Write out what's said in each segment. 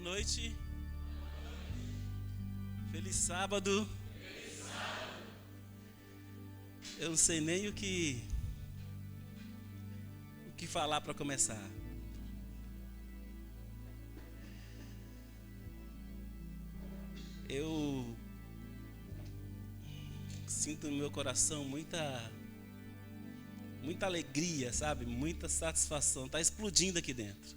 noite. Feliz sábado. Eu não sei nem o que falar para começar. Eu sinto no meu coração muita alegria, sabe? Muita satisfação. Está explodindo aqui dentro.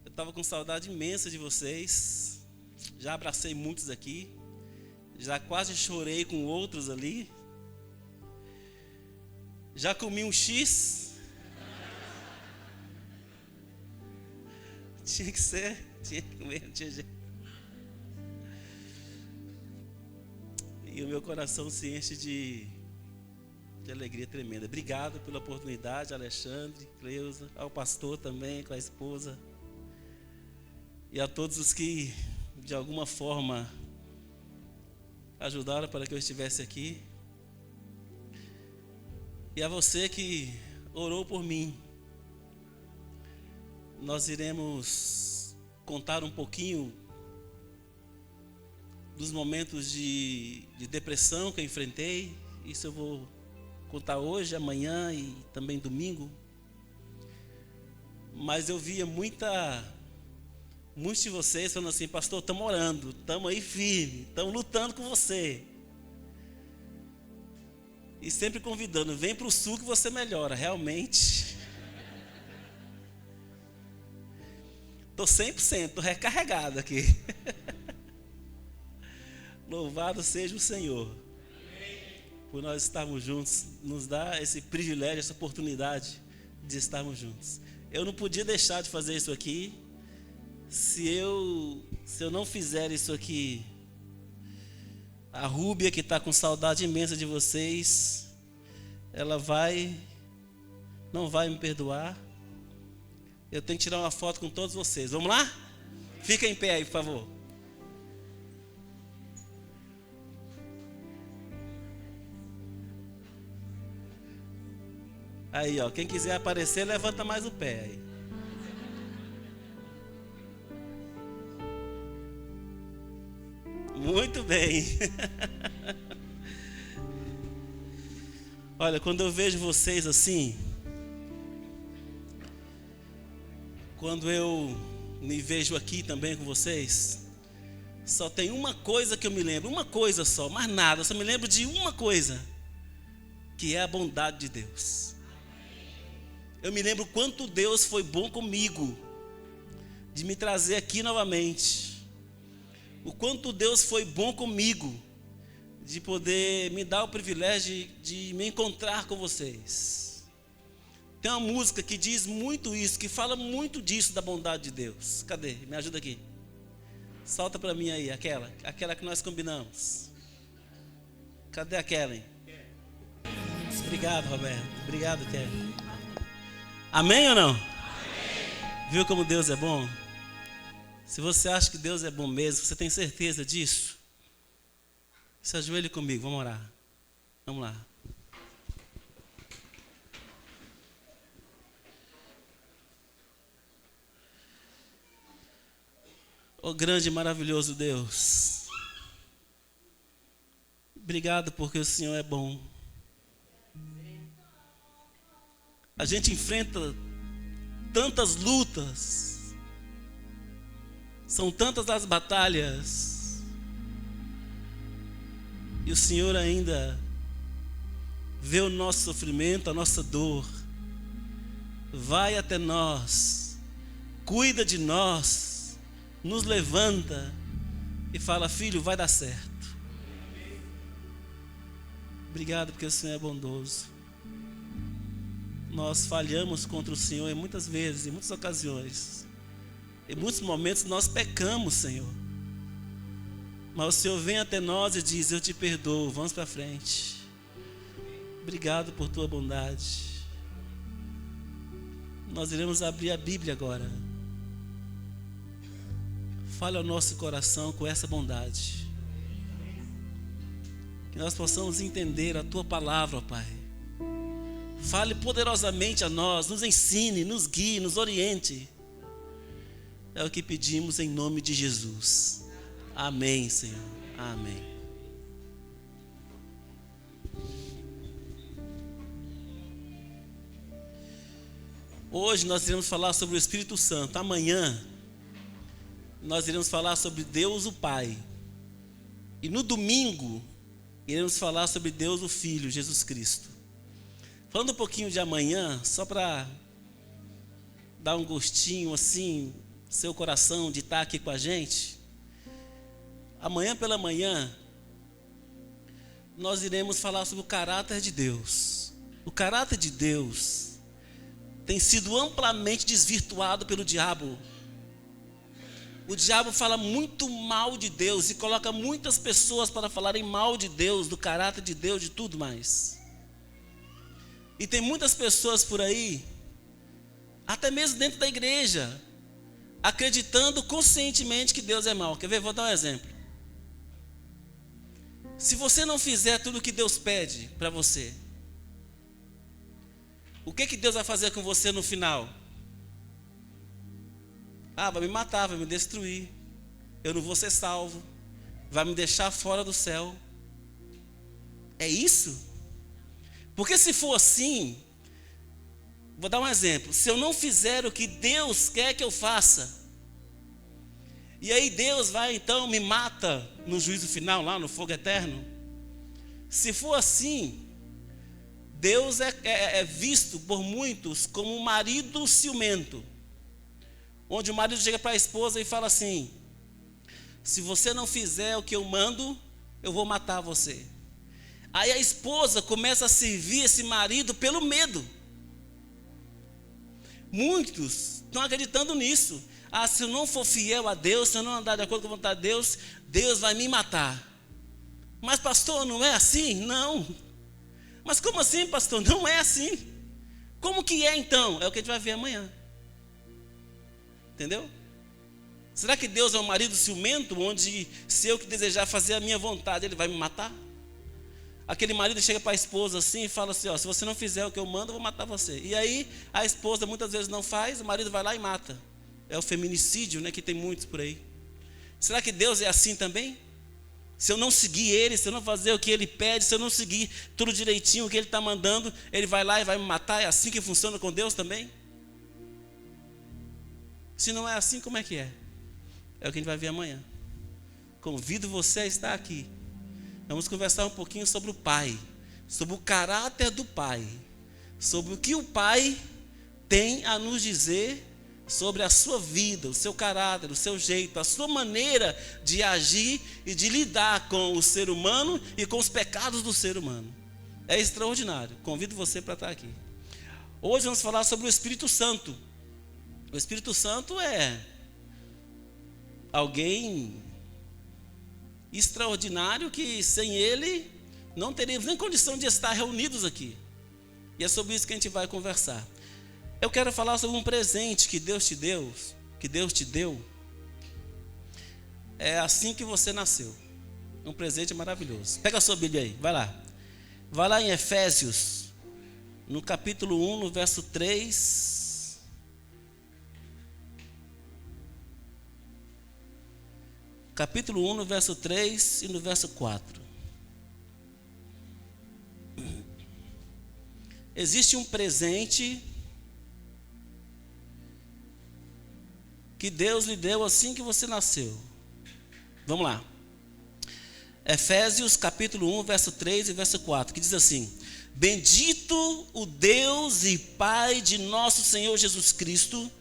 Eu estava com saudade imensa de vocês. Já abracei muitos aqui. Já quase chorei com outros ali. Já comi um X. Tinha que ser, tinha que comer, não tinha jeito. E o meu coração se enche de alegria tremenda. Obrigado pela oportunidade, Alexandre, Cleusa, ao pastor também, com a esposa. E a todos os que, de alguma forma, ajudaram para que eu estivesse aqui. E a você que orou por mim. Nós iremos contar um pouquinho dos momentos de depressão que eu enfrentei. Isso eu vou contar hoje, amanhã e também domingo. Mas eu via muitos de vocês falando assim: pastor, estamos orando, estamos aí firme, estamos lutando com você. E sempre convidando, vem para o sul que você melhora, realmente. Estou 100%, estou recarregado aqui. Louvado seja o Senhor. Por nós estarmos juntos, nos dá esse privilégio, essa oportunidade de estarmos juntos. Eu não podia deixar de fazer isso aqui. Se eu não fizer isso aqui, a Rúbia, que está com saudade imensa de vocês, ela não vai me perdoar. Eu tenho que tirar uma foto com todos vocês. Vamos lá? Fica em pé aí, por favor. Aí, ó, quem quiser aparecer, levanta mais o pé aí. Muito bem. Olha, quando eu vejo vocês assim, quando eu me vejo aqui também com vocês, só tem uma coisa que eu me lembro, uma coisa só, mais nada, eu só me lembro de uma coisa, que é a bondade de Deus. Eu me lembro quanto Deus foi bom comigo, de me trazer aqui novamente. O quanto Deus foi bom comigo, de poder me dar o privilégio de me encontrar com vocês. Tem uma música que diz muito isso, que fala muito disso, da bondade de Deus. Cadê? Me ajuda aqui. Solta para mim aí, aquela que nós combinamos. Cadê a Kellen? Obrigado, Roberto. Obrigado, Kellen. Amém ou não? Amém. Viu como Deus é bom? Se você acha que Deus é bom mesmo, você tem certeza disso? Se ajoelhe comigo, vamos orar. Vamos lá. Oh grande e maravilhoso Deus, obrigado porque o Senhor é bom. A gente enfrenta tantas lutas, são tantas as batalhas, e o Senhor ainda vê o nosso sofrimento, a nossa dor, vai até nós, cuida de nós, nos levanta e fala: filho, vai dar certo. Obrigado porque o Senhor é bondoso. Nós falhamos contra o Senhor em muitas vezes, em muitas ocasiões. Em muitos momentos nós pecamos, Senhor. Mas o Senhor vem até nós e diz: eu te perdoo, vamos para frente. Obrigado por tua bondade. Nós iremos abrir a Bíblia agora. Fale ao nosso coração com essa bondade. Que nós possamos entender a tua palavra, ó Pai. Fale poderosamente a nós, nos ensine, nos guie, nos oriente. É o que pedimos em nome de Jesus. Amém, Senhor. Amém. Hoje nós iremos falar sobre o Espírito Santo. Amanhã nós iremos falar sobre Deus o Pai. E no domingo iremos falar sobre Deus o Filho, Jesus Cristo. Falando um pouquinho de amanhã, só para dar um gostinho assim, seu coração de estar aqui com a gente. Amanhã pela manhã, nós iremos falar sobre o caráter de Deus. O caráter de Deus tem sido amplamente desvirtuado pelo diabo. O diabo fala muito mal de Deus e coloca muitas pessoas para falarem mal de Deus, do caráter de Deus, de tudo mais. E tem muitas pessoas por aí, até mesmo dentro da igreja, acreditando conscientemente que Deus é mau. Quer ver? Vou dar um exemplo. Se você não fizer tudo o que Deus pede para você, o que Deus vai fazer com você no final? Vai me matar, vai me destruir. Eu não vou ser salvo. Vai me deixar fora do céu. É isso? Porque se for assim, vou dar um exemplo. Se eu não fizer o que Deus quer que eu faça, e aí Deus vai então me mata no juízo final, lá no fogo eterno. Se for assim, Deus é visto por muitos como um marido ciumento, onde o marido chega para a esposa e fala assim: se você não fizer o que eu mando, eu vou matar você. Aí a esposa começa a servir esse marido pelo medo. Muitos estão acreditando nisso. Se eu não for fiel a Deus, se eu não andar de acordo com a vontade de Deus, Deus vai me matar. Mas pastor, não é assim? Não. Mas como assim, pastor? Não é assim. Como que é então? É o que a gente vai ver amanhã. Entendeu? Será que Deus é um marido ciumento, onde se eu que desejar fazer a minha vontade, Ele vai me matar? Aquele marido chega para a esposa assim e fala assim: se você não fizer o que eu mando, eu vou matar você. E aí a esposa muitas vezes não faz, o marido vai lá e mata. É o feminicídio, né, que tem muitos por aí. Será que Deus é assim também? Se eu não seguir Ele, se eu não fazer o que Ele pede, se eu não seguir tudo direitinho o que Ele está mandando, Ele vai lá e vai me matar? É assim que funciona com Deus também? Se não é assim, como é que é? É o que a gente vai ver amanhã. Convido você a estar aqui. Vamos conversar um pouquinho sobre o Pai, sobre o caráter do Pai, sobre o que o Pai tem a nos dizer sobre a sua vida, o seu caráter, o seu jeito, a sua maneira de agir e de lidar com o ser humano e com os pecados do ser humano. É extraordinário. Convido você para estar aqui. Hoje vamos falar sobre o Espírito Santo. O Espírito Santo é alguém extraordinário que sem ele não teríamos nem condição de estar reunidos aqui. E é sobre isso que a gente vai conversar. Eu quero falar sobre um presente que Deus te deu. É assim que você nasceu. Um presente maravilhoso. Pega a sua Bíblia aí, vai lá. Vai lá em Efésios, no capítulo 1, no verso 3. Capítulo 1, no verso 3 e no verso 4. Existe um presente que Deus lhe deu assim que você nasceu. Vamos lá. Efésios capítulo 1, verso 3 e verso 4, que diz assim: bendito o Deus e Pai de nosso Senhor Jesus Cristo,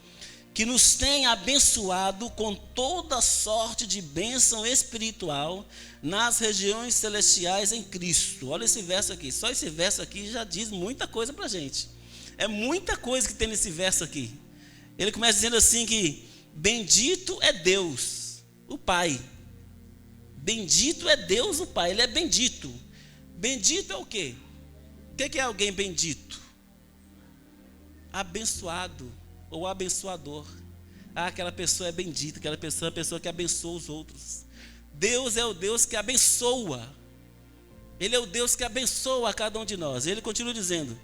que nos tem abençoado com toda sorte de bênção espiritual nas regiões celestiais em Cristo. Olha esse verso aqui. Só esse verso aqui já diz muita coisa para a gente. É muita coisa que tem nesse verso aqui. Ele começa dizendo assim que bendito é Deus, o Pai. Bendito é Deus, o Pai. Ele é bendito. Bendito é o quê? O que é alguém bendito? Abençoado ou abençoador. Aquela pessoa é bendita, aquela pessoa é a pessoa que abençoa os outros. Deus é o Deus que abençoa. Ele é o Deus que abençoa a cada um de nós. Ele continua dizendo: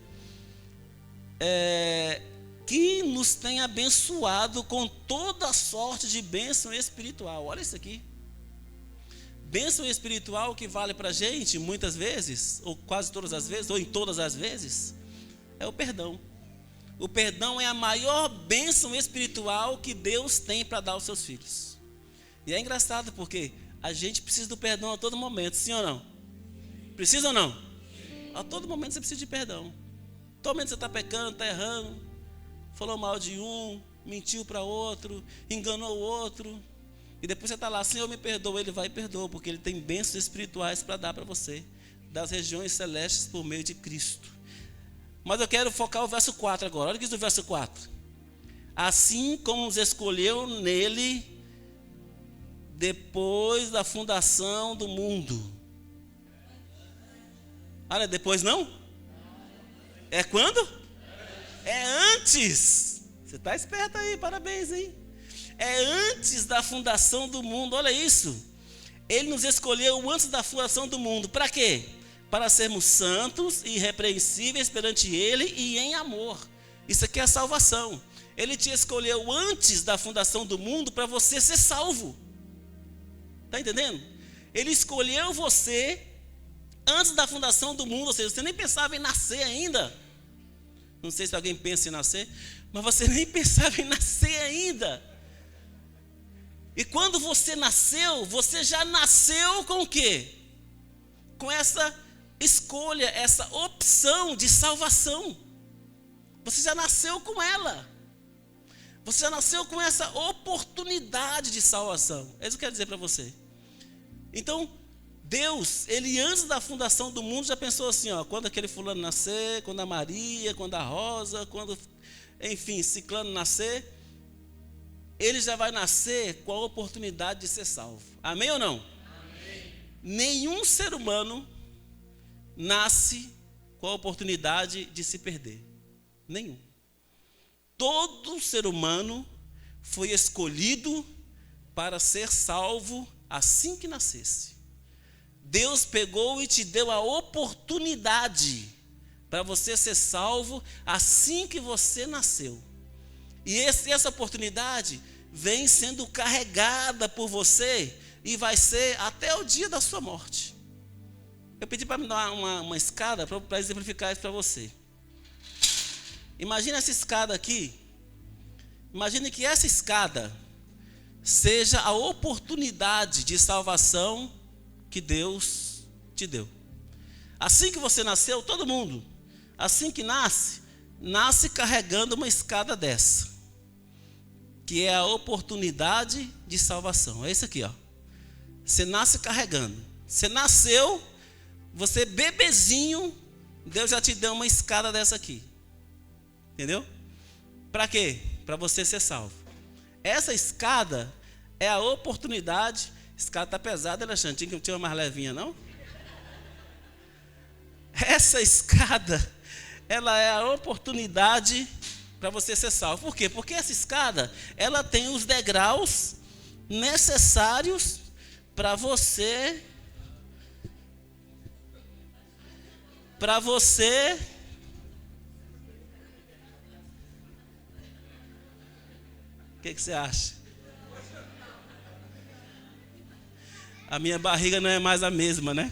que nos tem abençoado com toda sorte de bênção espiritual. Olha isso aqui. Bênção espiritual que vale para a gente, muitas vezes, ou quase todas as vezes, ou em todas as vezes, é o perdão. O perdão é a maior bênção espiritual que Deus tem para dar aos seus filhos. E é engraçado porque a gente precisa do perdão a todo momento, sim ou não? Precisa ou não? A todo momento você precisa de perdão. A todo momento você está pecando, está errando, falou mal de um, mentiu para outro, enganou o outro. E depois você está lá, Senhor, me perdoa. Ele vai e perdoa, porque Ele tem bênçãos espirituais para dar para você, das regiões celestes por meio de Cristo. Mas eu quero focar o verso 4 agora. Olha o que diz o verso 4. Assim como nos escolheu nele, depois da fundação do mundo. Olha, depois não? É quando? É antes. Você está esperto aí, parabéns, hein? É antes da fundação do mundo, olha isso. Ele nos escolheu antes da fundação do mundo. Para quê? Para sermos santos e irrepreensíveis perante Ele e em amor. Isso aqui é a salvação. Ele te escolheu antes da fundação do mundo para você ser salvo. Está entendendo? Ele escolheu você antes da fundação do mundo, ou seja, você nem pensava em nascer ainda. Não sei se alguém pensa em nascer, mas você nem pensava em nascer ainda. E quando você nasceu, você já nasceu com o quê? Com essa escolha, essa opção de salvação. Você já nasceu com ela. Você já nasceu com essa oportunidade de salvação. É isso que eu quero dizer para você. Então, Deus, Ele antes da fundação do mundo já pensou assim, ó, quando aquele fulano nascer, quando a Maria, quando a Rosa, quando, enfim, ciclano nascer, ele já vai nascer com a oportunidade de ser salvo. Amém ou não? Amém. Nenhum ser humano nasce com a oportunidade de se perder. Nenhum. Todo ser humano foi escolhido para ser salvo assim que nascesse. Deus pegou e te deu a oportunidade para você ser salvo assim que você nasceu. E essa oportunidade vem sendo carregada por você e vai ser até o dia da sua morte. Eu pedi para me dar uma escada para exemplificar isso para você. Imagina essa escada aqui. Imagine que essa escada seja a oportunidade de salvação que Deus te deu. Assim que você nasceu, todo mundo, assim que nasce carregando uma escada dessa, que é a oportunidade de salvação. É isso aqui, ó. Você nasce carregando. Você nasceu, você bebezinho, Deus já te deu uma escada dessa aqui. Entendeu? Para quê? Para você ser salvo. Essa escada é a oportunidade. A escada está pesada, Alexandre, que não tinha uma mais levinha, não? Essa escada, ela é a oportunidade para você ser salvo. Por quê? Porque essa escada, ela tem os degraus necessários para você o que você acha? A minha barriga não é mais a mesma, né?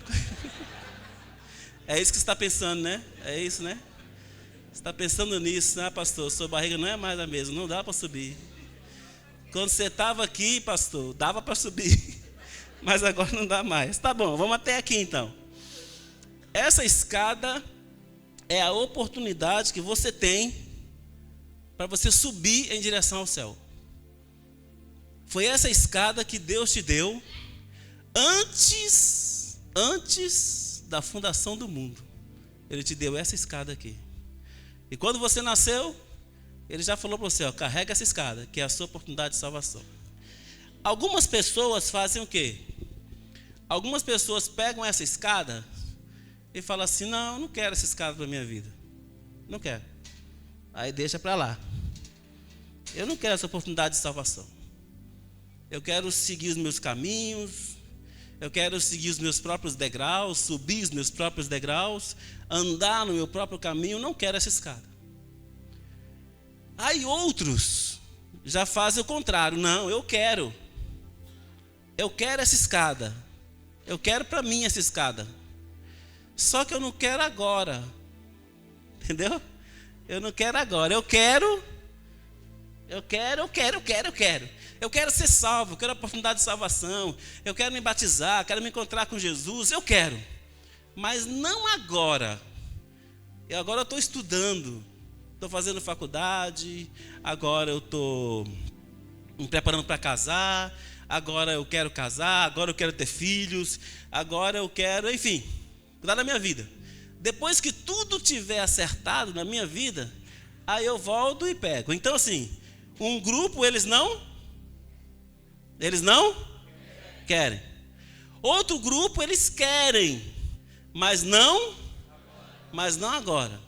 É isso que você está pensando, né? É isso, né? Você está pensando nisso, né, pastor? Sua barriga não é mais a mesma, não dá para subir. Quando você estava aqui, pastor, dava para subir. Mas agora não dá mais. Tá bom, vamos até aqui então. Essa escada é a oportunidade que você tem para você subir em direção ao céu. Foi essa escada que Deus te deu antes da fundação do mundo. Ele te deu essa escada aqui. E quando você nasceu, Ele já falou para você, ó, carrega essa escada, que é a sua oportunidade de salvação. Algumas pessoas fazem o quê? Algumas pessoas pegam essa escada e falam assim, não, eu não quero essa escada para a minha vida. Não quero. Aí deixa para lá. Eu não quero essa oportunidade de salvação. Eu quero seguir os meus caminhos, eu quero seguir os meus próprios degraus, subir os meus próprios degraus, andar no meu próprio caminho, não quero essa escada. Aí outros já fazem o contrário. Não, eu quero essa escada, eu quero para mim essa escada, só que eu não quero agora, entendeu? Eu não quero agora, eu quero ser salvo, eu quero a oportunidade de salvação, eu quero me batizar, quero me encontrar com Jesus, eu quero, mas não agora. Agora eu estou estudando, estou fazendo faculdade, agora eu estou me preparando para casar, agora eu quero casar, agora eu quero ter filhos, agora eu quero, enfim, cuidar da minha vida. Depois que tudo tiver acertado na minha vida, aí eu volto e pego. Então assim, um grupo eles não querem. Outro grupo eles querem, mas não agora.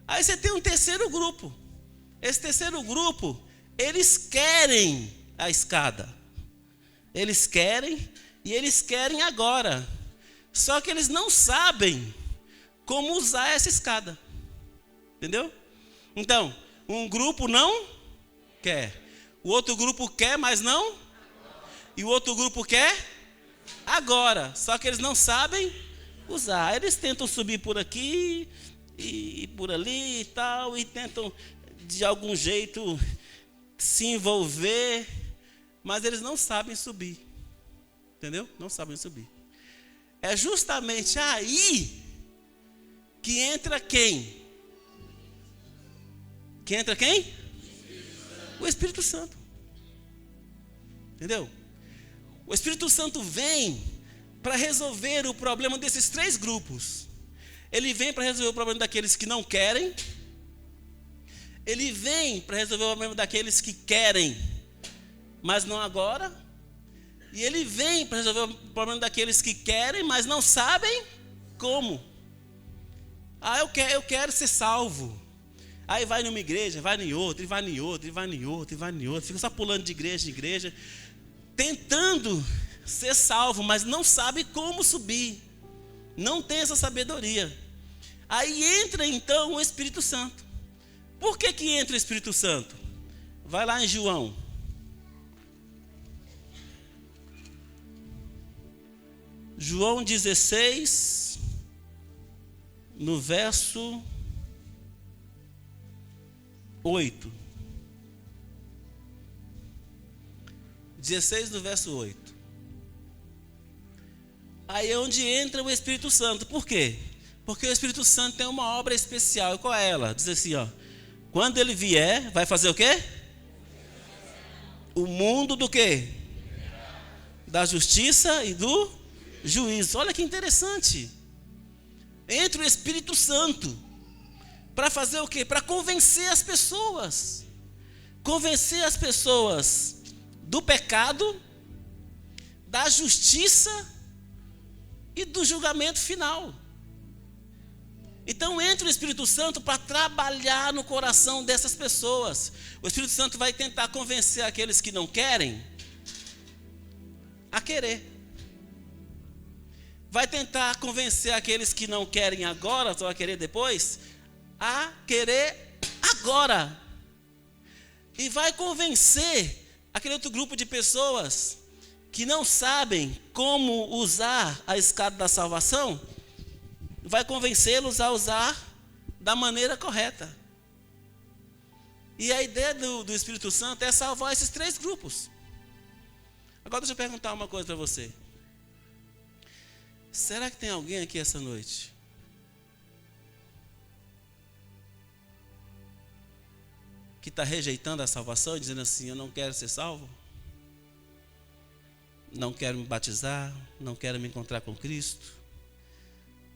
Aí você tem um terceiro grupo. Esse terceiro grupo, eles querem a escada. Eles querem e eles querem agora. Só que eles não sabem como usar essa escada. Entendeu? Então, um grupo não quer. O outro grupo quer, mas não. E o outro grupo quer agora. Só que eles não sabem usar. Eles tentam subir por aqui e por ali e tal. E tentam de algum jeito se envolver. Mas eles não sabem subir. Entendeu? Não sabem subir. É justamente aí que entra quem? Que entra quem? O Espírito Santo. Entendeu? O Espírito Santo vem para resolver o problema desses três grupos. Ele vem para resolver o problema daqueles que não querem. Ele vem para resolver o problema daqueles que querem, mas não agora. E ele vem para resolver o problema daqueles que querem, mas não sabem como. Eu quero ser salvo. Aí vai numa igreja, vai em outra, e vai em outra, e vai em outra, e vai em outra. Fica só pulando de igreja em igreja, tentando ser salvo, mas não sabe como subir. Não tem essa sabedoria. Aí entra então o Espírito Santo. Por que entra o Espírito Santo? Vai lá em João. João 16, no verso 8. 16 no verso 8. Aí é onde entra o Espírito Santo. Por quê? Porque o Espírito Santo tem uma obra especial. E qual é ela? Diz assim, ó. Quando ele vier, vai fazer o quê? O mundo do quê? Da justiça e do juízo. Olha que interessante. Entra o Espírito Santo para fazer o quê? Para convencer as pessoas. Convencer as pessoas do pecado, da justiça e do julgamento final. Então entra o Espírito Santo para trabalhar no coração dessas pessoas. O Espírito Santo vai tentar convencer aqueles que não querem a querer. Vai tentar convencer aqueles que não querem agora, só a querer depois, a querer agora. E vai convencer aquele outro grupo de pessoas que não sabem como usar a escada da salvação, vai convencê-los a usar da maneira correta. E a ideia do Espírito Santo é salvar esses três grupos. Agora deixa eu perguntar uma coisa para você. Será que tem alguém aqui essa noite que está rejeitando a salvação, dizendo assim, eu não quero ser salvo? Não quero me batizar, não quero me encontrar com Cristo?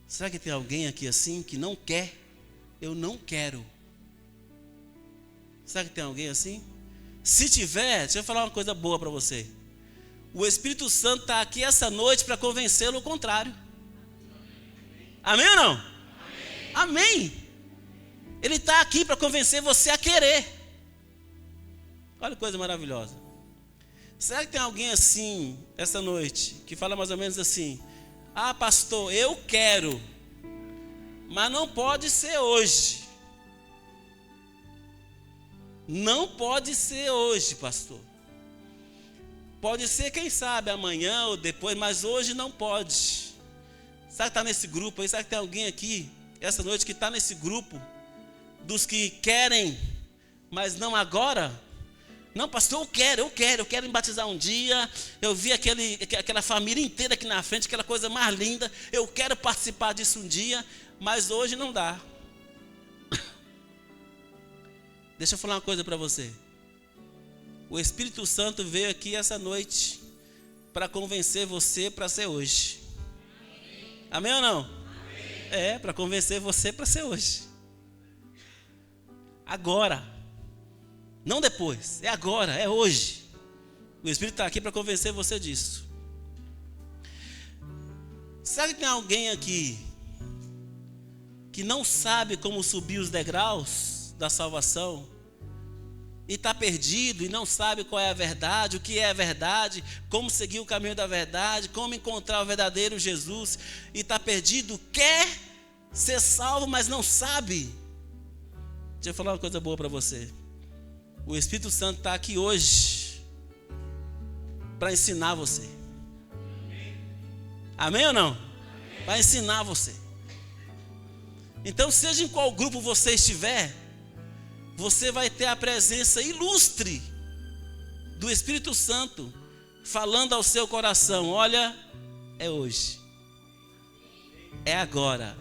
Será que tem alguém aqui assim que não quer? Eu não quero. Será que tem alguém assim? Se tiver, deixa eu falar uma coisa boa para você. O Espírito Santo está aqui essa noite para convencê-lo o contrário. Amém ou não? Amém. Amém. Ele está aqui para convencer você a querer. Olha que coisa maravilhosa. Será que tem alguém assim, essa noite, que fala mais ou menos assim, ah, pastor, eu quero, mas não pode ser hoje. Não pode ser hoje, pastor. Pode ser, quem sabe, amanhã ou depois, mas hoje não pode. Sabe que está nesse grupo aí? Sabe que tem alguém aqui, essa noite, que está nesse grupo dos que querem, mas não agora? Não, pastor, eu quero me batizar um dia. Eu vi aquela família inteira aqui na frente, aquela coisa mais linda. Eu quero participar disso um dia, mas hoje não dá. Deixa eu falar uma coisa para você. O Espírito Santo veio aqui essa noite para convencer você para ser hoje. Amém ou não? Amém. Para convencer você para ser hoje. Agora. Não depois, é agora, é hoje. O Espírito está aqui para convencer você disso. Sabe que tem alguém aqui que não sabe como subir os degraus da salvação? E está perdido e não sabe qual é a verdade, o que é a verdade, como seguir o caminho da verdade, como encontrar o verdadeiro Jesus, e está perdido, quer ser salvo, mas não sabe. Deixa eu falar uma coisa boa para você. O Espírito Santo está aqui hoje para ensinar você. Amém ou não? Para ensinar você. Então, seja em qual grupo você estiver, você vai ter a presença ilustre do Espírito Santo falando ao seu coração: olha, é hoje, é agora,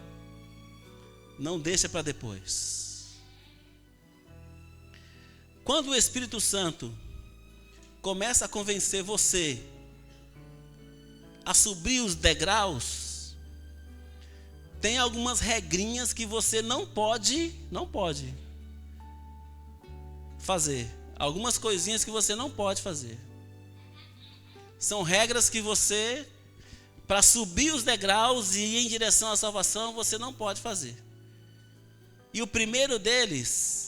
não deixa para depois. Quando o Espírito Santo começa a convencer você a subir os degraus, tem algumas regrinhas que você não pode fazer. Algumas coisinhas que você não pode fazer. São regras que você, para subir os degraus e ir em direção à salvação, você não pode fazer. E o primeiro deles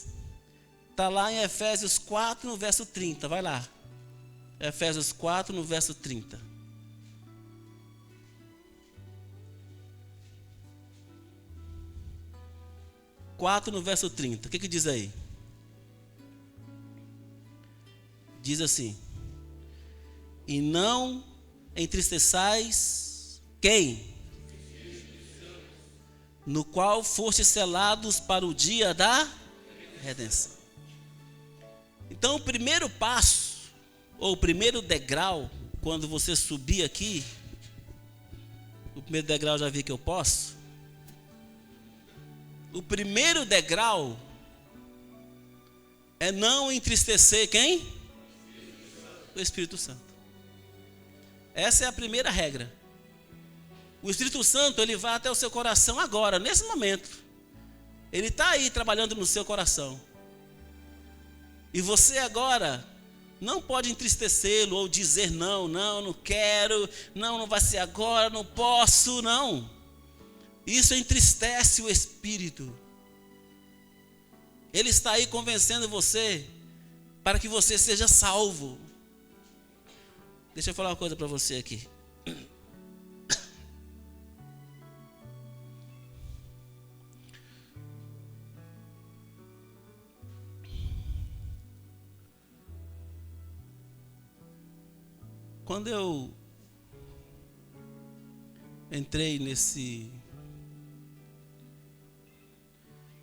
está lá em Efésios 4, no verso 30. Vai lá. Efésios 4, no verso 30. No verso 30. O que diz aí? Diz assim: e não entristeçais quem? No qual fostes selados para o dia da redenção. Então, o primeiro passo, ou o primeiro degrau, quando você subir aqui, o primeiro degrau já vi que eu posso. O primeiro degrau é não entristecer quem? O Espírito Santo. Essa é a primeira regra. O Espírito Santo, ele vai até o seu coração agora, nesse momento. Ele está aí trabalhando no seu coração. E você agora não pode entristecê-lo ou dizer não quero, não vai ser agora, não posso, não. Isso entristece o Espírito. Ele está aí convencendo você para que você seja salvo. Deixa eu falar uma coisa para você aqui. Quando eu entrei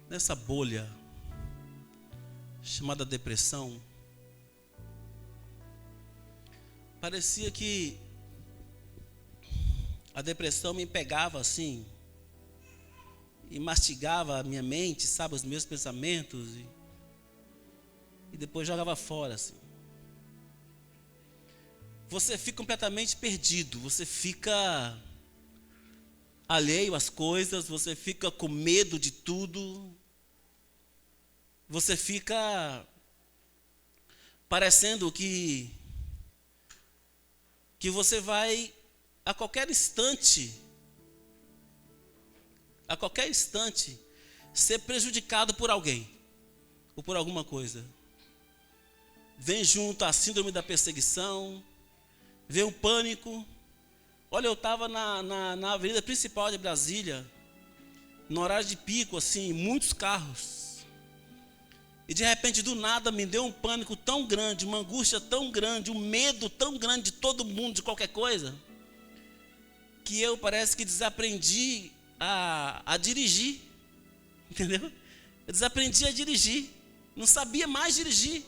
nessa bolha chamada depressão, parecia que a depressão me pegava assim e mastigava a minha mente, sabe, os meus pensamentos, e depois jogava fora assim. Você fica completamente perdido, você fica alheio às coisas, você fica com medo de tudo, você fica parecendo que você vai a qualquer instante ser prejudicado por alguém ou por alguma coisa. Vem junto a síndrome da perseguição, vem o pânico. Olha, eu estava na avenida principal de Brasília, no horário de pico, assim, muitos carros. E de repente, do nada, me deu um pânico tão grande, uma angústia tão grande, um medo tão grande de todo mundo, de qualquer coisa, que eu parece que desaprendi a dirigir. Entendeu? Eu desaprendi a dirigir. Não sabia mais dirigir.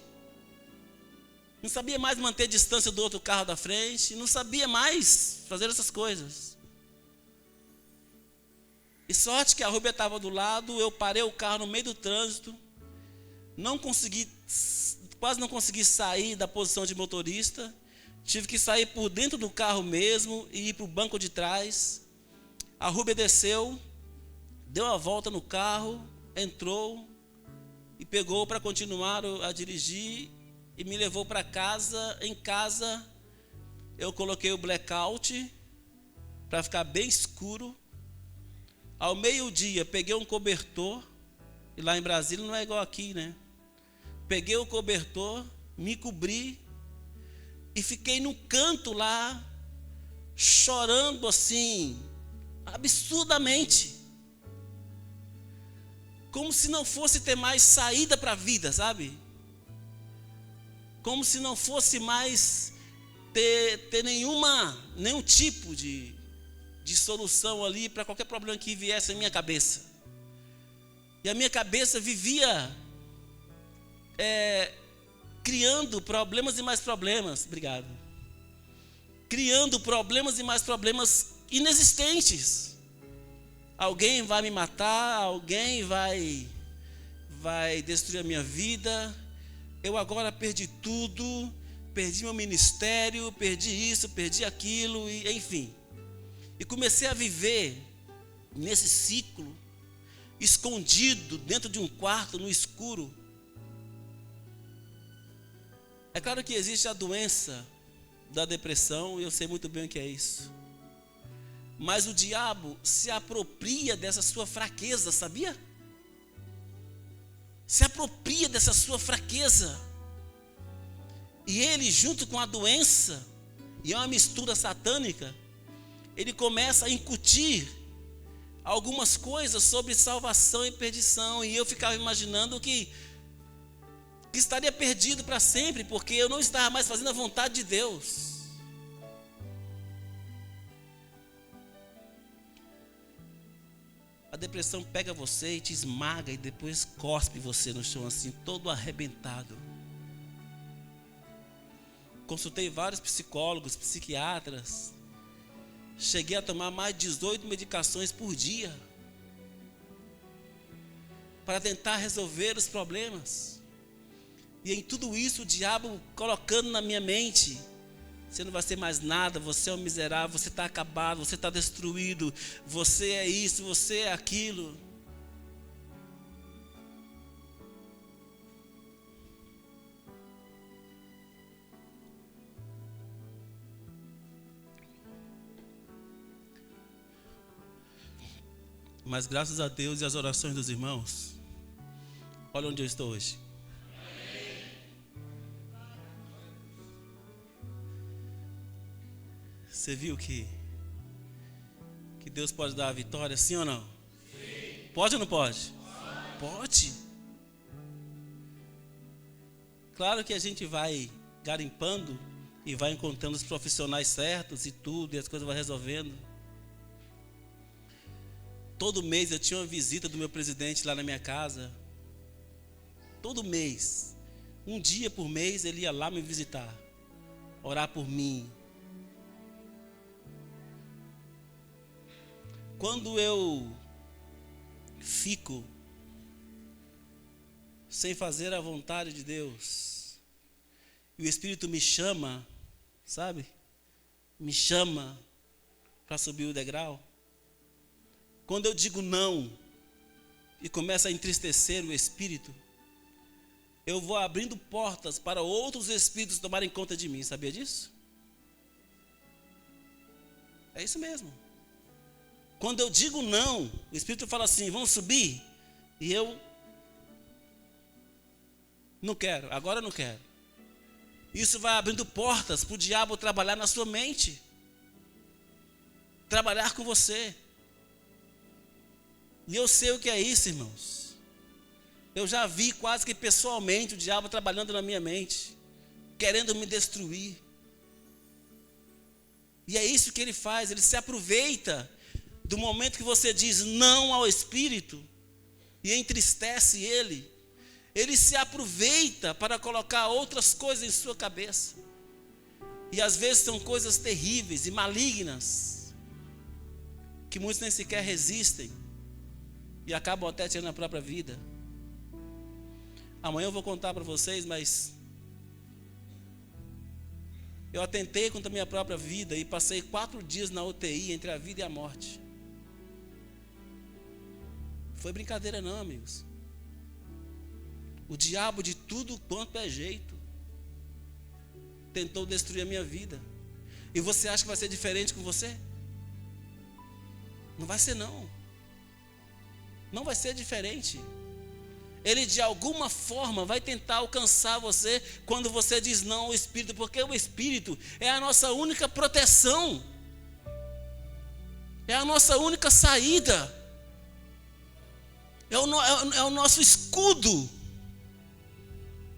Não sabia mais manter distância do outro carro da frente. Não sabia mais fazer essas coisas. E sorte que a Rúbia estava do lado, eu parei o carro no meio do trânsito. Quase não consegui sair da posição de motorista. Tive que sair por dentro do carro mesmo e ir para o banco de trás. A Rúbia desceu, deu a volta no carro, entrou e pegou para continuar a dirigir e me levou para casa. Em casa, eu coloquei o blackout para ficar bem escuro. Ao meio-dia, peguei um cobertor, e lá em Brasília não é igual aqui, né? Peguei o cobertor, me cobri e fiquei no canto lá, chorando assim, absurdamente. Como se não fosse ter mais saída para a vida, sabe? Como se não fosse mais ter nenhum tipo de solução ali para qualquer problema que viesse na minha cabeça. E a minha cabeça vivia criando problemas e mais problemas. Obrigado. Criando problemas e mais problemas inexistentes. Alguém vai me matar, alguém vai destruir a minha vida. Eu agora perdi tudo, perdi meu ministério, perdi isso, perdi aquilo, e enfim. E comecei a viver nesse ciclo, escondido dentro de um quarto, no escuro. É claro que existe a doença da depressão, e eu sei muito bem o que é isso. Mas o diabo se apropria dessa sua fraqueza, sabia? Se apropria dessa sua fraqueza. E ele, junto com a doença, e é uma mistura satânica, ele começa a incutir algumas coisas sobre salvação e perdição. E eu ficava imaginando que estaria perdido para sempre, porque eu não estava mais fazendo a vontade de Deus. A depressão pega você e te esmaga e depois cospe você no chão assim, todo arrebentado. Consultei vários psicólogos, psiquiatras. Cheguei a tomar mais de 18 medicações por dia para tentar resolver os problemas. E em tudo isso o diabo colocando na minha mente: você não vai ser mais nada, você é um miserável, você está acabado, você está destruído, você é isso, você é aquilo. Mas graças a Deus e às orações dos irmãos, olha onde eu estou hoje. Você viu que Deus pode dar a vitória, sim ou não? Sim. Pode ou não pode? Pode. Claro que a gente vai garimpando e vai encontrando os profissionais certos e tudo, e as coisas vão resolvendo. Todo mês eu tinha uma visita do meu presidente lá na minha casa. Todo mês. Um dia por mês ele ia lá me visitar, orar por mim. Quando eu fico sem fazer a vontade de Deus, e o Espírito me chama, sabe? Me chama para subir o degrau. Quando eu digo não e começa a entristecer o Espírito, eu vou abrindo portas para outros espíritos tomarem conta de mim. Sabia disso? É isso mesmo. Quando eu digo não, o Espírito fala assim: vamos subir? E eu não quero, agora eu não quero. Isso vai abrindo portas para o diabo trabalhar na sua mente, trabalhar com você. E eu sei o que é isso, irmãos. Eu já vi quase que pessoalmente o diabo trabalhando na minha mente, querendo me destruir. E é isso que ele faz, ele se aproveita do momento que você diz não ao Espírito e entristece ele. Ele se aproveita para colocar outras coisas em sua cabeça. E às vezes são coisas terríveis e malignas, que muitos nem sequer resistem e acabam até tirando a própria vida. Amanhã eu vou contar para vocês, mas eu atentei contra a minha própria vida e passei 4 dias na UTI entre a vida e a morte. Foi brincadeira não, amigos. O diabo de tudo quanto é jeito tentou destruir a minha vida. E você acha que vai ser diferente com você? Não vai ser não. Não vai ser diferente. Ele de alguma forma vai tentar alcançar você quando você diz não ao Espírito, porque o Espírito é a nossa única proteção, é a nossa única saída, é o nosso escudo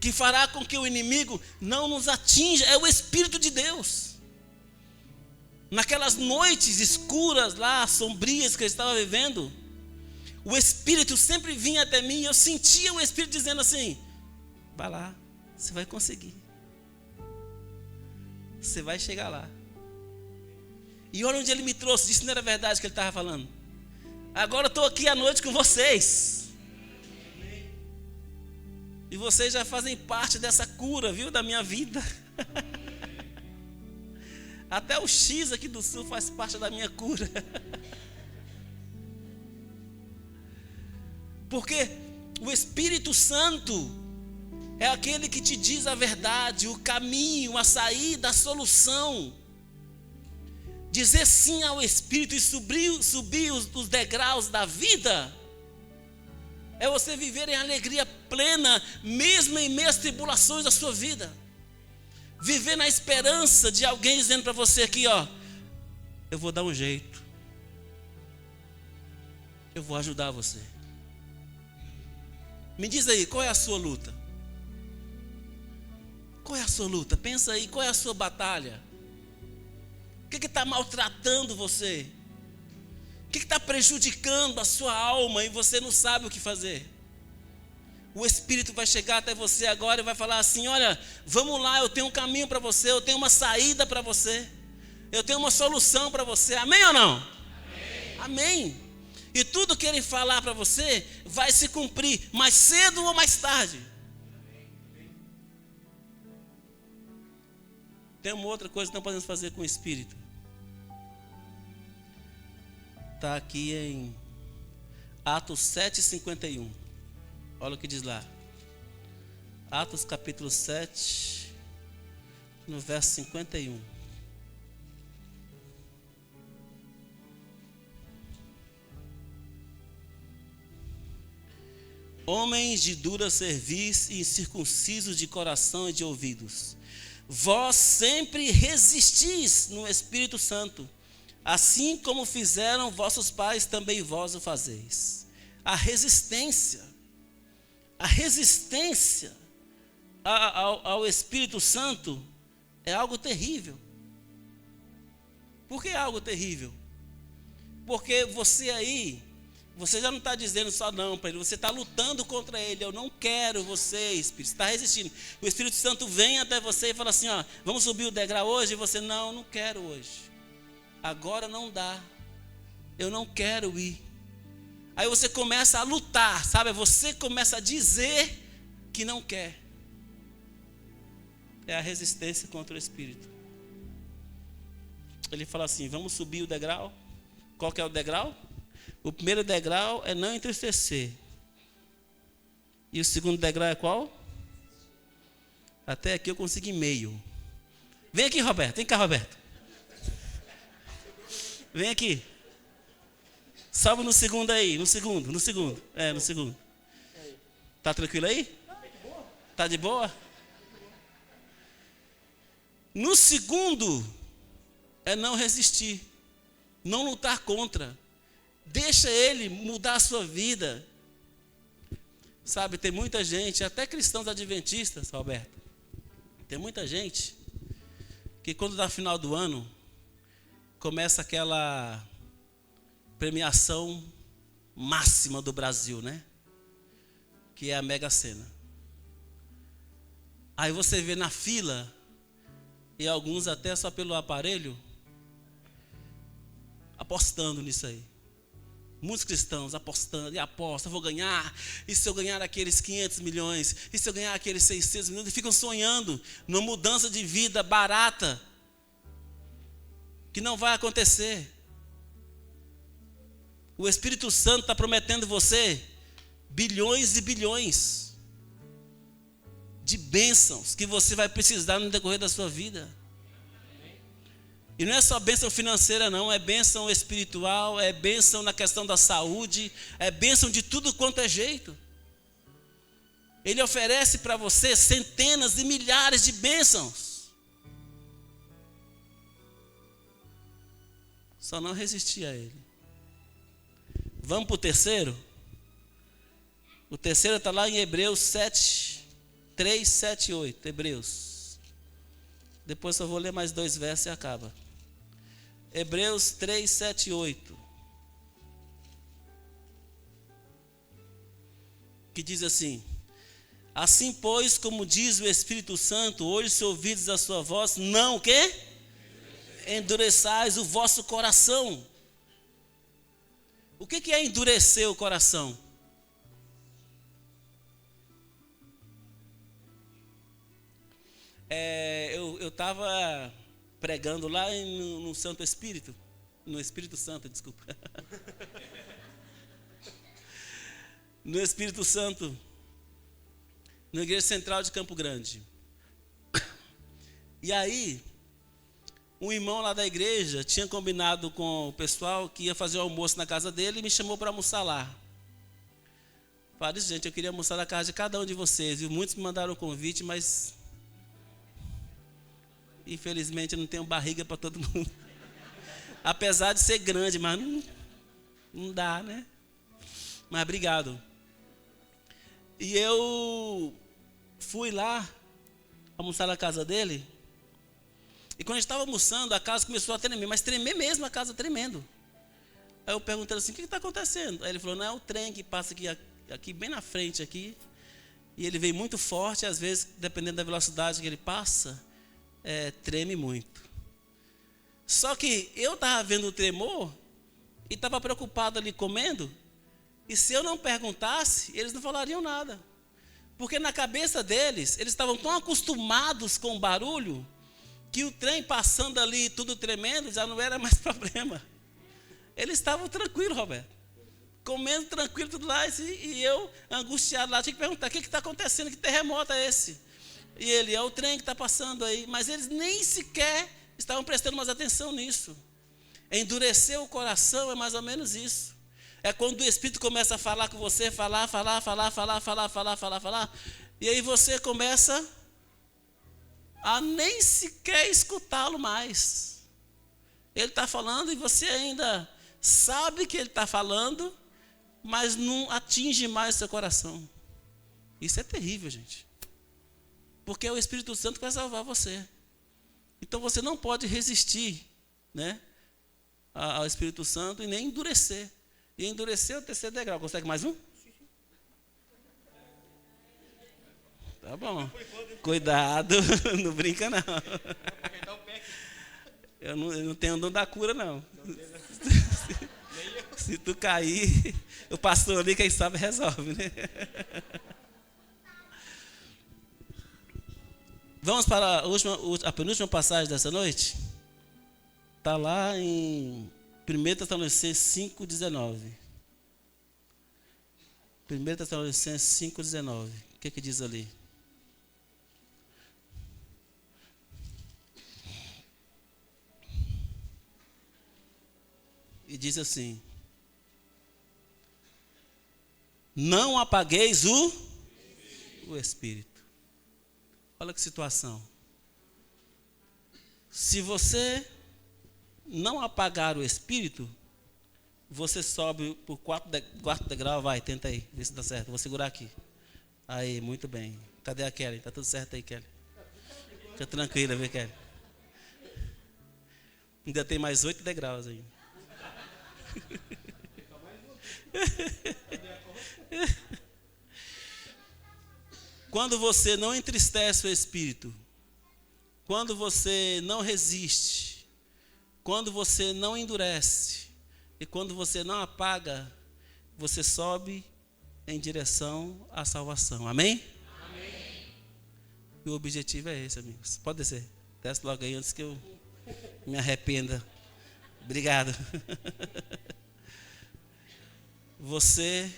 que fará com que o inimigo não nos atinja. É o Espírito de Deus. Naquelas noites escuras lá, sombrias que eu estava vivendo, o Espírito sempre vinha até mim e eu sentia o Espírito dizendo assim: vai lá, você vai conseguir. Você vai chegar lá. E olha onde ele me trouxe, disse que não era verdade o que ele estava falando. Agora eu estou aqui à noite com vocês. E vocês já fazem parte dessa cura, viu, da minha vida. Até o X aqui do Sul faz parte da minha cura. Porque o Espírito Santo é aquele que te diz a verdade, o caminho, a saída, a solução. Dizer sim ao Espírito e subir os degraus da vida é você viver em alegria plena, mesmo em meio às tribulações da sua vida. Viver na esperança de alguém dizendo para você aqui, ó, eu vou dar um jeito. Eu vou ajudar você. Me diz aí, qual é a sua luta? Qual é a sua luta? Pensa aí, qual é a sua batalha? O que está maltratando você? O que está prejudicando a sua alma e você não sabe o que fazer? O Espírito vai chegar até você agora e vai falar assim: olha, vamos lá, eu tenho um caminho para você, eu tenho uma saída para você, eu tenho uma solução para você. Amém ou não? Amém. Amém. E tudo que ele falar para você vai se cumprir, mais cedo ou mais tarde. Tem uma outra coisa que nós podemos fazer com o Espírito. Está aqui em Atos 7:51. Olha o que diz lá. Atos capítulo 7, no verso 51. Homens de dura cerviz e incircuncisos de coração e de ouvidos, vós sempre resistis no Espírito Santo, assim como fizeram vossos pais, também vós o fazeis. A resistência ao Espírito Santo é algo terrível. Por que é algo terrível? Porque você já não está dizendo só não para ele, você está lutando contra ele. Eu não quero você, Espírito, você está resistindo. O Espírito Santo vem até você e fala assim, ó, vamos subir o degrau hoje? E você, não quero hoje. Agora não dá. Eu não quero ir. Aí você começa a lutar, sabe? Você começa a dizer que não quer. É a resistência contra o Espírito. Ele fala assim, vamos subir o degrau. Qual que é o degrau? O primeiro degrau é não entristecer. E o segundo degrau é qual? Até aqui eu consigo em meio. Vem aqui, Roberto. Vem cá, Roberto. Vem aqui. Sobe no segundo aí. No segundo. É, no segundo. Tá tranquilo aí? Tá de boa? No segundo é não resistir. Não lutar contra. Deixa ele mudar a sua vida. Sabe, tem muita gente, até cristãos adventistas, Roberto, tem muita gente que quando dá final do ano, começa aquela premiação máxima do Brasil, né? Que é a Mega Sena. Aí você vê na fila, e alguns até só pelo aparelho, apostando nisso aí. Muitos cristãos apostando, e apostam, vou ganhar, e se eu ganhar aqueles 500 milhões, e se eu ganhar aqueles 600 milhões, e ficam sonhando numa mudança de vida barata, que não vai acontecer. O Espírito Santo está prometendo você bilhões e bilhões de bênçãos que você vai precisar no decorrer da sua vida. E não é só bênção financeira não, é bênção espiritual, é bênção na questão da saúde, é bênção de tudo quanto é jeito. Ele oferece para você centenas e milhares de bênçãos. Só não resistir a ele. Vamos para o terceiro? O terceiro está lá em Hebreus 7, 3, 7, 8. Hebreus. Depois só vou ler mais 2 versos e acaba. Hebreus 3, 7, 8. Que diz assim: assim, pois, como diz o Espírito Santo, hoje se ouvides a sua voz, não o quê? Endureçais o vosso coração. O que é endurecer o coração? Eu estava pregando lá no Santo Espírito, no Espírito Santo, desculpa. No Espírito Santo, na Igreja Central de Campo Grande. E aí, um irmão lá da igreja tinha combinado com o pessoal que ia fazer o almoço na casa dele e me chamou para almoçar lá. Falei, gente, eu queria almoçar na casa de cada um de vocês. E muitos me mandaram o convite, mas infelizmente eu não tenho barriga para todo mundo. Apesar de ser grande, mas não dá, né? Mas obrigado. E eu fui lá almoçar na casa dele. E quando a gente estava almoçando, a casa começou a tremer, mas tremer mesmo, a casa tremendo. Aí eu perguntei assim, o que está acontecendo? Aí ele falou, não, é o trem que passa aqui bem na frente, aqui. E ele vem muito forte, às vezes, dependendo da velocidade que ele passa, treme muito. Só que eu estava vendo o tremor e estava preocupado ali comendo. E se eu não perguntasse, eles não falariam nada. Porque na cabeça deles, eles estavam tão acostumados com o barulho, que o trem passando ali, tudo tremendo, já não era mais problema. Eles estavam tranquilos, Roberto. Comendo tranquilo, tudo lá. E eu, angustiado lá, tinha que perguntar, o que está acontecendo? Que terremoto é esse? E ele, é o trem que está passando aí. Mas eles nem sequer estavam prestando mais atenção nisso. Endurecer o coração é mais ou menos isso. É quando o Espírito começa a falar com você, falar. E aí você começa a nem sequer escutá-lo mais. Ele está falando e você ainda sabe que ele está falando, mas não atinge mais o seu coração. Isso é terrível, gente. Porque é o Espírito Santo que vai salvar você. Então você não pode resistir, né, ao Espírito Santo e nem endurecer. E endurecer é o terceiro degrau. Consegue mais um? Tá bom. Cuidado, não brinca não. Eu não tenho dom da cura não. Se tu cair, o pastor ali, quem sabe, resolve, né? Vamos para a penúltima passagem dessa noite? Está lá em 1 Tessalonicenses 5,19. 1 Tessalonicenses 5,19. O que diz ali? E diz assim: não apagueis o Espírito. Olha que situação. Se você não apagar o Espírito, você sobe por quarto degrau, vai, tenta aí, vê se dá certo. Vou segurar aqui. Aí, muito bem. Cadê a Kelly? Tá tudo certo aí, Kelly? Fica tranquila, viu, Kelly? Ainda tem mais 8 degraus aí. Quando você não entristece o espírito, quando você não resiste, quando você não endurece e quando você não apaga, você sobe em direção à salvação. Amém? Amém. E o objetivo é esse, amigos. Pode descer. Desce logo aí antes que eu me arrependa. Obrigado. Você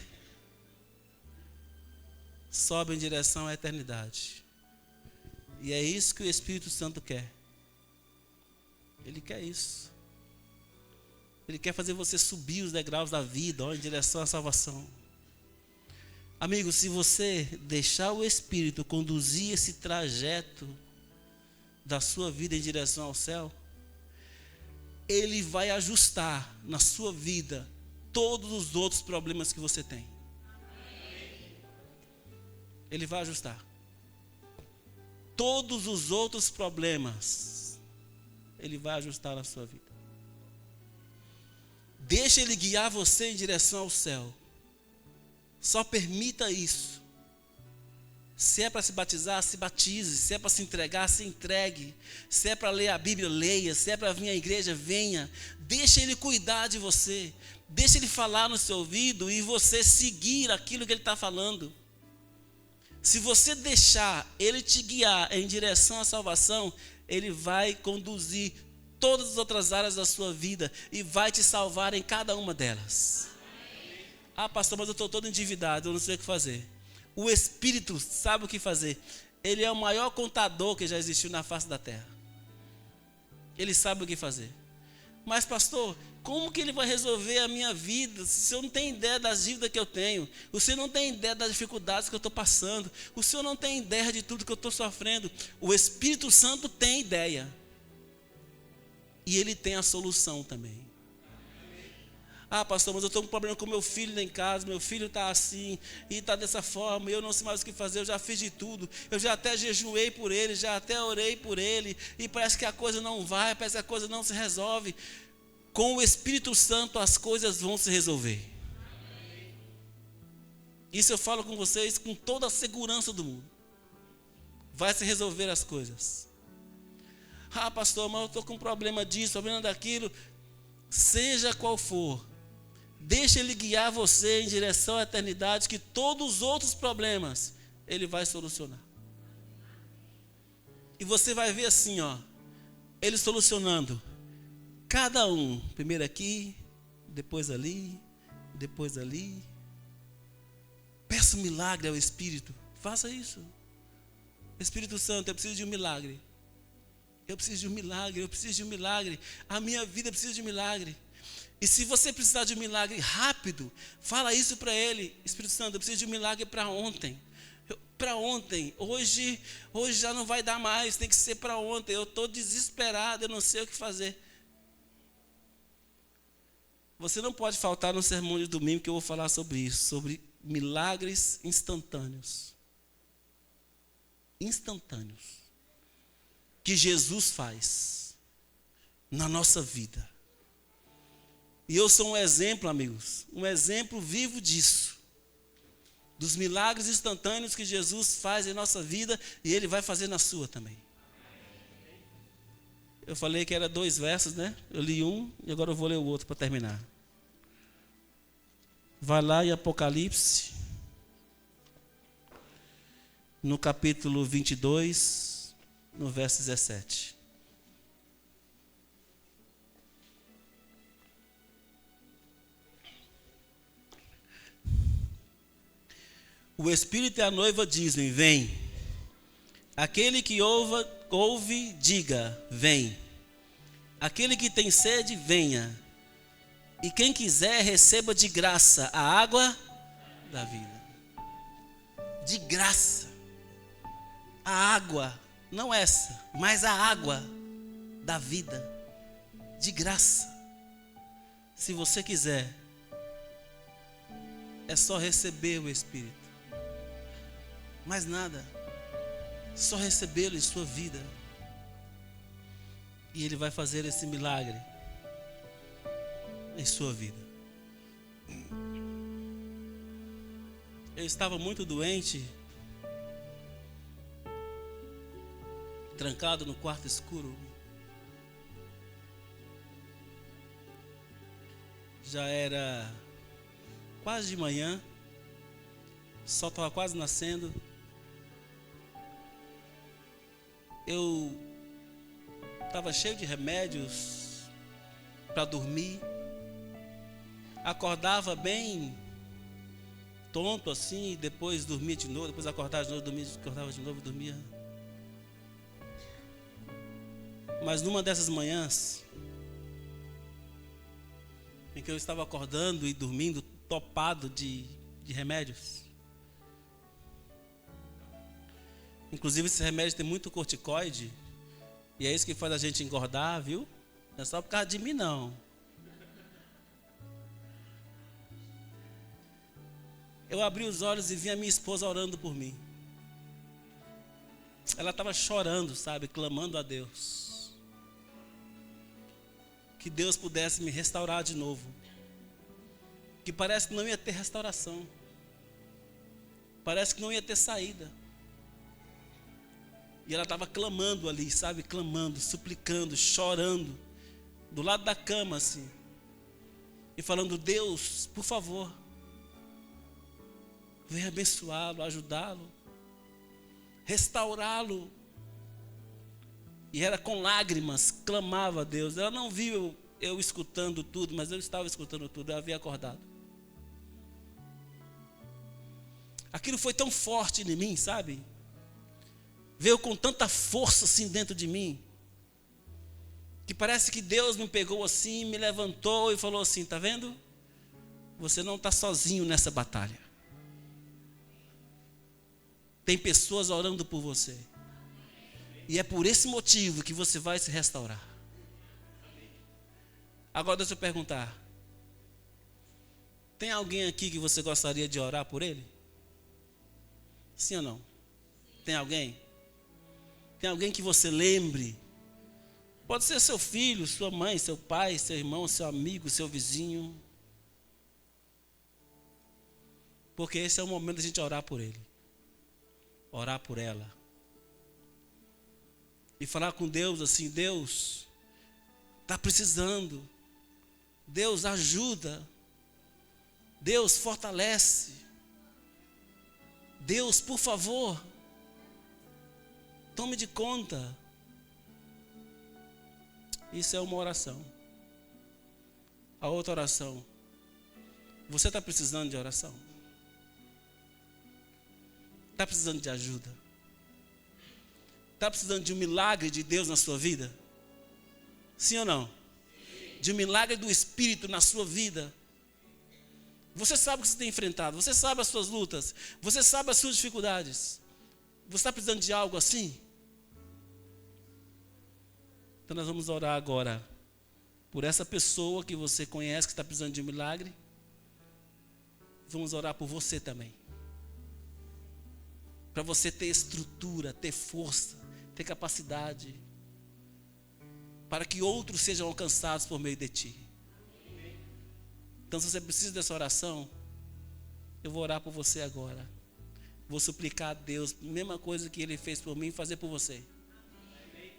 sobe em direção à eternidade. E é isso que o Espírito Santo quer. Ele quer isso. Ele quer fazer você subir os degraus da vida, ó, em direção à salvação. Amigo, se você deixar o Espírito conduzir esse trajeto da sua vida em direção ao céu, Ele vai ajustar na sua vida todos os outros problemas que você tem. Ele vai ajustar. Todos os outros problemas, Ele vai ajustar na sua vida. Deixa Ele guiar você em direção ao céu. Só permita isso. Se é para se batizar, se batize. Se é para se entregar, se entregue. Se é para ler a Bíblia, leia. Se é para vir à igreja, venha. Deixa Ele cuidar de você. Deixa Ele falar no seu ouvido e você seguir aquilo que Ele está falando. Se você deixar Ele te guiar em direção à salvação, Ele vai conduzir todas as outras áreas da sua vida e vai te salvar em cada uma delas. Ah, pastor, mas eu estou todo endividado, eu não sei o que fazer. O Espírito sabe o que fazer. Ele é o maior contador que já existiu na face da terra. Ele sabe o que fazer. Mas, pastor, como que Ele vai resolver a minha vida se eu não tenho ideia das dívidas que eu tenho? O Senhor não tem ideia das dificuldades que eu estou passando? O Senhor não tem ideia de tudo que eu estou sofrendo? O Espírito Santo tem ideia. E Ele tem a solução também. Ah, pastor, mas eu estou com um problema com meu filho lá em casa, meu filho está assim, e está dessa forma, eu não sei mais o que fazer, eu já fiz de tudo, eu já até jejuei por ele, já até orei por ele, e parece que a coisa não vai, parece que a coisa não se resolve. Com o Espírito Santo as coisas vão se resolver. Isso eu falo com vocês com toda a segurança do mundo. Vai se resolver as coisas. Ah, pastor, mas eu estou com um problema disso, problema daquilo. Seja qual for, deixa Ele guiar você em direção à eternidade, que todos os outros problemas Ele vai solucionar. E você vai ver assim, ó, Ele solucionando cada um, primeiro aqui, depois ali, depois ali. Peça um milagre ao Espírito, faça isso. Espírito Santo, eu preciso de um milagre. Eu preciso de um milagre, eu preciso de um milagre. A minha vida precisa de um milagre. E se você precisar de um milagre rápido, fala isso para Ele. Espírito Santo, eu preciso de um milagre para ontem. Para ontem, hoje já não vai dar mais, tem que ser para ontem. Eu estou desesperado, eu não sei o que fazer. Você não pode faltar no sermão de domingo que eu vou falar sobre isso, sobre milagres instantâneos. Instantâneos. Que Jesus faz na nossa vida. E eu sou um exemplo, amigos, um exemplo vivo disso. Dos milagres instantâneos que Jesus faz em nossa vida e Ele vai fazer na sua também. Eu falei que era 2 versos, né? Eu li um e agora eu vou ler o outro para terminar. Vai lá em Apocalipse, no capítulo 22, no verso 17. O Espírito e a noiva dizem, vem. Aquele que ouve, diga, vem. Aquele que tem sede, venha. E quem quiser, receba de graça a água da vida. De graça. A água, não essa, mas a água da vida. De graça. Se você quiser, é só receber o Espírito. mais nada, só recebê-lo em sua vida. E Ele vai fazer esse milagre em sua vida. Eu estava muito doente, trancado no quarto escuro. Já era quase de manhã, o sol estava quase nascendo. Eu estava cheio de remédios para dormir. Acordava bem tonto assim, depois dormia de novo, depois acordava de novo, dormia, acordava de novo, dormia. Mas numa dessas manhãs, em que eu estava acordando e dormindo, topado de remédios. Inclusive esses remédios têm muito corticoide, e é isso que faz a gente engordar, viu? Não é só por causa de mim, não. Eu abri os olhos e vi a minha esposa orando por mim. Ela estava chorando, sabe, clamando a Deus. Que Deus pudesse me restaurar de novo. Que parece que não ia ter restauração. Parece que não ia ter saída. E ela estava clamando ali, sabe, clamando, suplicando, chorando, do lado da cama assim. E falando: Deus, por favor, venha abençoá-lo, ajudá-lo, restaurá-lo. E era com lágrimas, clamava a Deus. Ela não viu eu escutando tudo, mas eu estava escutando tudo, eu havia acordado. Aquilo foi tão forte em mim, sabe? Veio com tanta força assim dentro de mim, que parece que Deus me pegou assim, me levantou e falou assim: tá vendo? Você não está sozinho nessa batalha. Tem pessoas orando por você. E é por esse motivo que você vai se restaurar. Agora deixa eu perguntar. Tem alguém aqui que você gostaria de orar por ele? Sim ou não? Tem alguém? Tem alguém que você lembre? Pode ser seu filho, sua mãe, seu pai, seu irmão, seu amigo, seu vizinho. Porque esse é o momento da gente orar por ele. Orar por ela. E falar com Deus assim: Deus, está precisando. Deus, ajuda. Deus, fortalece. Deus, por favor, tome de conta. Isso é uma oração. A outra oração: você está precisando de oração? Está precisando de ajuda? Está precisando de um milagre de Deus na sua vida? Sim ou não? De um milagre do Espírito na sua vida? Você sabe o que você tem enfrentado, você sabe as suas lutas, você sabe as suas dificuldades. Você está precisando de algo assim? Então nós vamos orar agora por essa pessoa que você conhece que está precisando de um milagre. Vamos orar por você também. Para você ter estrutura, ter força, ter capacidade, para que outros sejam alcançados por meio de ti. Então, se você precisa dessa oração, eu vou orar por você agora. Vou suplicar a Deus, a mesma coisa que Ele fez por mim, fazer por você.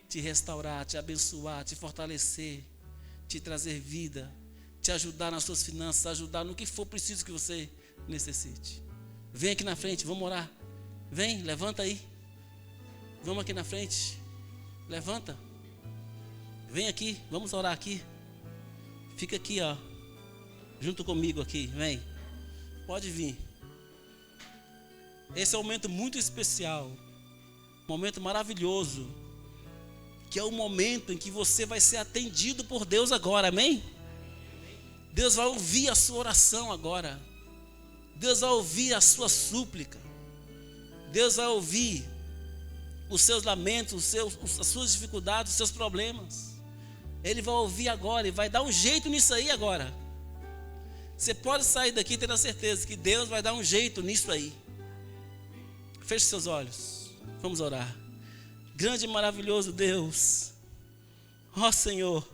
Te restaurar, te abençoar, te fortalecer, te trazer vida, te ajudar nas suas finanças, ajudar no que for preciso que você necessite. Vem aqui na frente, vamos orar. Vem, levanta aí. Vamos aqui na frente. Levanta. Vem aqui, vamos orar aqui. Fica aqui, ó. Junto comigo aqui, vem. Pode vir. Esse é um momento muito especial. Um momento maravilhoso. Que é o momento em que você vai ser atendido por Deus agora, amém? Deus vai ouvir a sua oração agora. Deus vai ouvir a sua súplica. Deus vai ouvir os seus lamentos, as suas dificuldades, os seus problemas. Ele vai ouvir agora e vai dar um jeito nisso aí agora. Você pode sair daqui tendo a certeza que Deus vai dar um jeito nisso aí. Feche seus olhos. Vamos orar. Grande e maravilhoso Deus. Ó Senhor.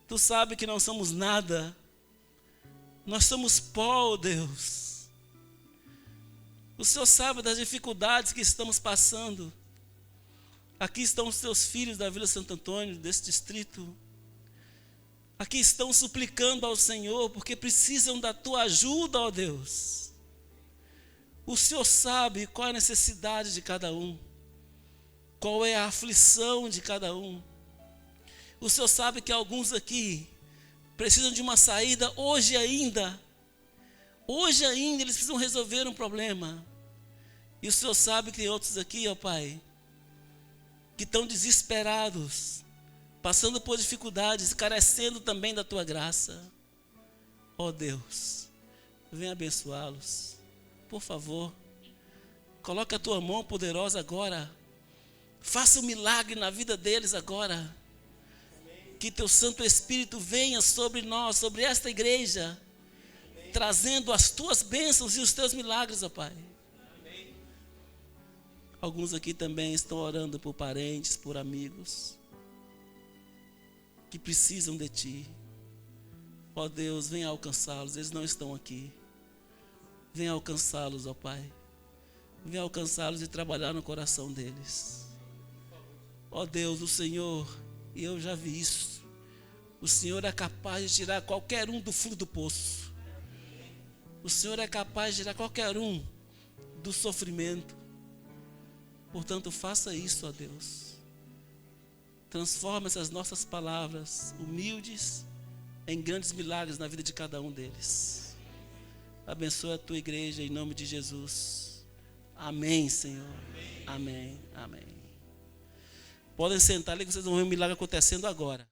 Tu sabes que não somos nada. Nós somos pó, ó Deus. O Senhor sabe das dificuldades que estamos passando. Aqui estão os teus filhos da Vila Santo Antônio, desse distrito. Aqui estão suplicando ao Senhor, porque precisam da tua ajuda, ó Deus. O Senhor sabe qual é a necessidade de cada um, qual é a aflição de cada um. O Senhor sabe que alguns aqui precisam de uma saída hoje ainda. Hoje ainda eles precisam resolver um problema. E o Senhor sabe que tem outros aqui, ó Pai, que estão desesperados, passando por dificuldades, carecendo também da tua graça. Ó Deus, venha abençoá-los. Por favor, coloque a tua mão poderosa agora. Faça um milagre na vida deles agora. Que teu Santo Espírito venha sobre nós, sobre esta igreja, trazendo as tuas bênçãos e os teus milagres, ó Pai. Alguns aqui também estão orando por parentes, por amigos, que precisam de Ti. Ó Deus, venha alcançá-los, eles não estão aqui. Venha alcançá-los, ó Pai. Venha alcançá-los e trabalhar no coração deles. Ó Deus, o Senhor, e eu já vi isso, o Senhor é capaz de tirar qualquer um do fundo do poço. O Senhor é capaz de tirar qualquer um do sofrimento. Portanto, faça isso, ó Deus. Transforma essas nossas palavras humildes em grandes milagres na vida de cada um deles. Abençoa a tua igreja em nome de Jesus. Amém, Senhor. Amém. Amém. Podem sentar ali que vocês vão ver um milagre acontecendo agora.